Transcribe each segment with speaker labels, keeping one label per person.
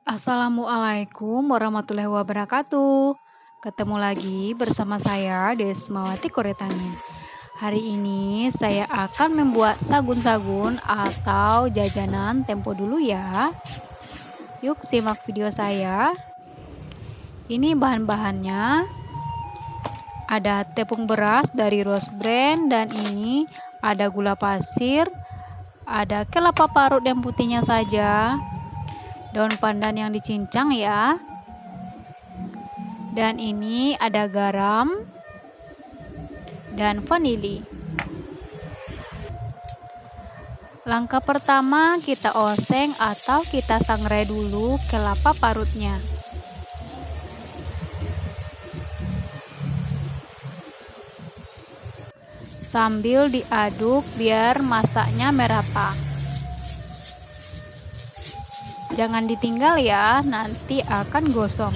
Speaker 1: Assalamualaikum warahmatullahi wabarakatuh. Ketemu lagi bersama saya Desmawati Koretani. Hari ini saya akan membuat sagun-sagun atau jajanan tempo dulu ya. Yuk simak video saya. Ini bahan-bahannya. Ada tepung beras dari Rose Brand dan ini ada gula pasir, ada kelapa parut dan putihnya saja. Daun pandan yang dicincang ya. Dan ini ada garam dan vanili. Langkah pertama kita oseng atau kita sangrai dulu kelapa parutnya. Sambil diaduk biar masaknya merata. Jangan ditinggal ya, nanti akan gosong.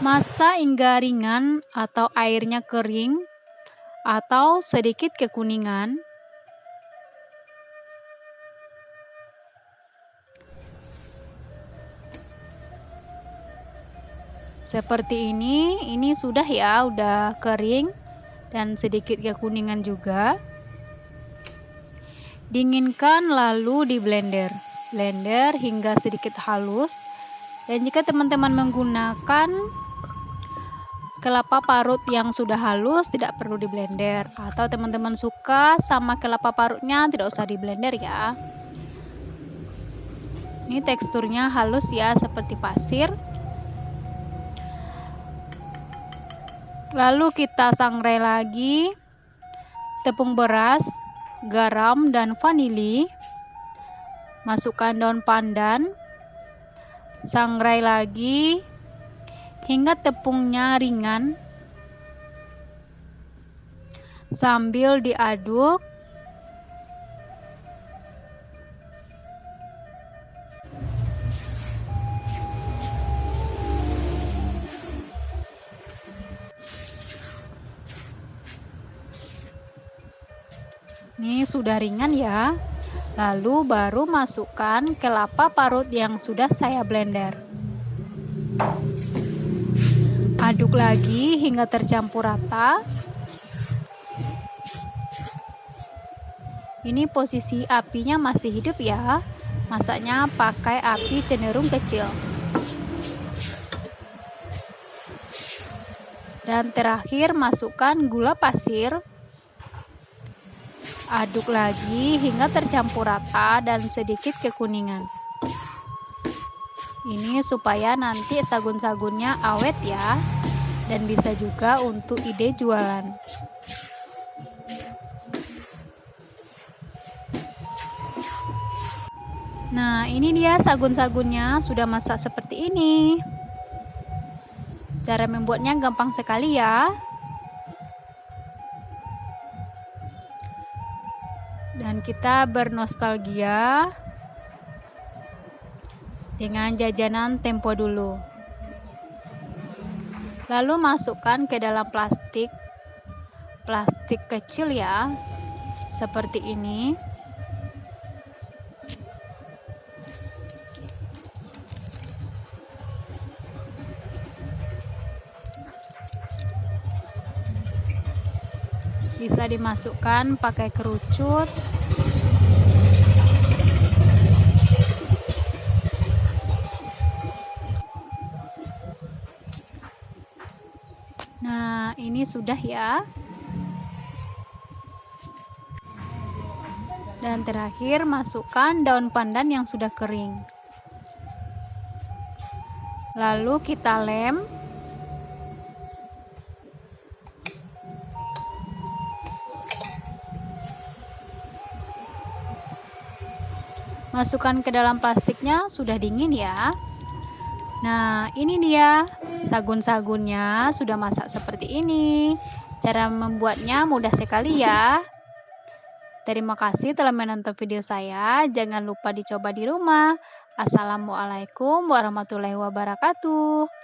Speaker 1: Masak hingga ringan atau airnya kering atau sedikit kekuningan. Seperti ini sudah ya, udah kering dan sedikit kekuningan juga. Dinginkan lalu di blender hingga sedikit halus. Dan jika teman-teman menggunakan kelapa parut yang sudah halus, tidak perlu di blender, atau teman-teman suka sama kelapa parutnya, tidak usah di blender ya. Ini teksturnya halus ya, seperti pasir. Lalu kita sangrai lagi tepung beras, garam dan vanili. Masukkan daun pandan. Sangrai lagi hingga tepungnya ringan. Sambil diaduk. Ini sudah ringan ya. Lalu baru masukkan kelapa parut yang sudah saya blender. Aduk lagi hingga tercampur rata. Ini posisi apinya masih hidup ya. Masaknya pakai api cenderung kecil. Dan terakhir masukkan gula pasir. Aduk lagi hingga tercampur rata dan sedikit kekuningan. Ini supaya nanti sagun-sagunnya awet ya, dan bisa juga untuk ide jualan. Nah, ini dia sagun-sagunnya sudah masak seperti ini. Cara membuatnya gampang sekali ya. Dan kita bernostalgia dengan jajanan tempo dulu. Lalu masukkan ke dalam plastik kecil ya, seperti ini. Bisa dimasukkan pakai kerucut. Nah, ini sudah ya. Dan terakhir masukkan daun pandan yang sudah kering. Lalu kita lem. Masukkan ke dalam plastiknya, sudah dingin ya. Nah, ini dia sagun-sagunnya sudah masak seperti ini. Cara membuatnya mudah sekali ya. Terima kasih telah menonton video saya. Jangan lupa dicoba di rumah. Assalamualaikum warahmatullahi wabarakatuh.